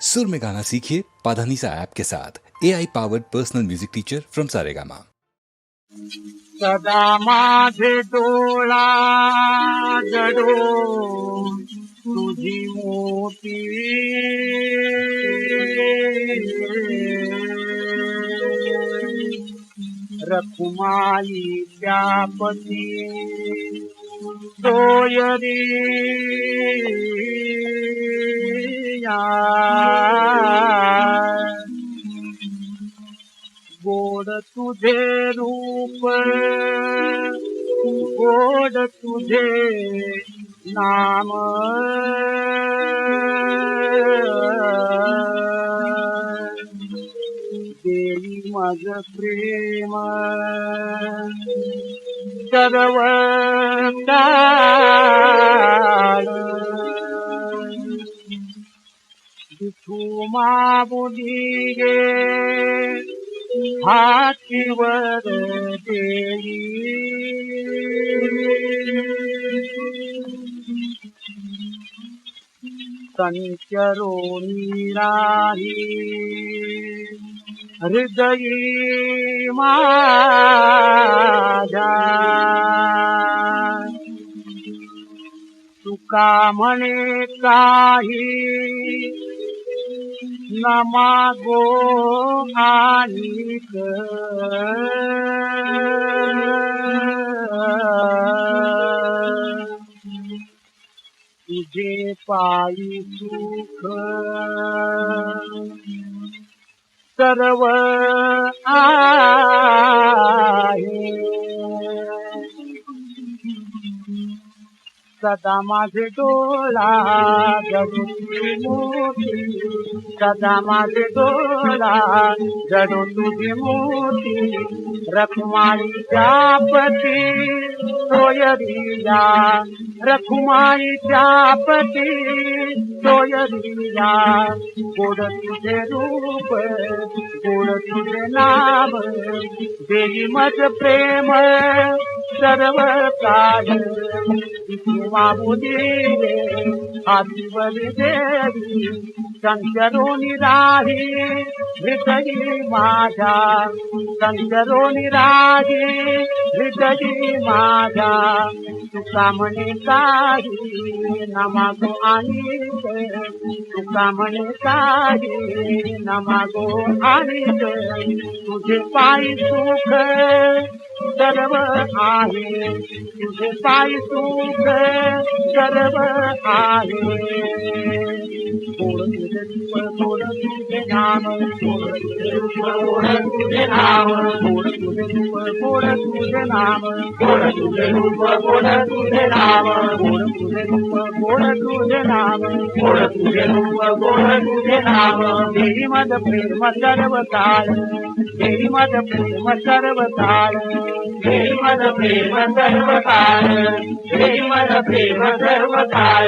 सुर में गाना सीखिए पाधानीसा ऐप के साथ AI powered personal music teacher from Saregama. सदा माझे डोळा जडो तुझी मोती रखुमाई त्यापती सोयरी गोड तुझे रूप गोड तुझे नाम देवी मज प्रेम सर्व काळ विठुमा बुधी हातीवर देई संचरोनी राही हृदयी माझ्या तुका म्हणे काही न मागो आणिक तुझे पायी सुख सर्व आहे सदा माझे डोळा जडो तुझी मोती सदा माझे डोळा जडो तुझी मोती रखुमाई जापती सोयरिया रखुमाई जापती सोयरिया गोड तुझे रूप गोड तुझे नाम देवी मज प्रेम सर्व काळ बाबुदी हातीवर देवी संचरोनी राही हृदयी माझ्या संचरोनी राही हृदयी माझ्या तुका म्हणे काही न मागो आणीक तुका म्हणे काही न मागो आणीक तुझे पायी सुख सर्व आहे तुझे पायी सुख सर्व आहे गोड तुझे रूप गोड तुझे नाम गोड तुझे रूप गोड तुझे नाम गोड तुझे रूप गोड तुझे नाम गोड तुझे रूप गोड तुझे नाम गोड तुझे रूप गोड तुझे नाम गोड तुझे रूप गोड तुझे नाम देवी मज प्रेम सर्व काळ देवी मज प्रेम सर्व काळ देवी मज प्रेम सर्व काळ देवी मज प्रेम सर्व काळ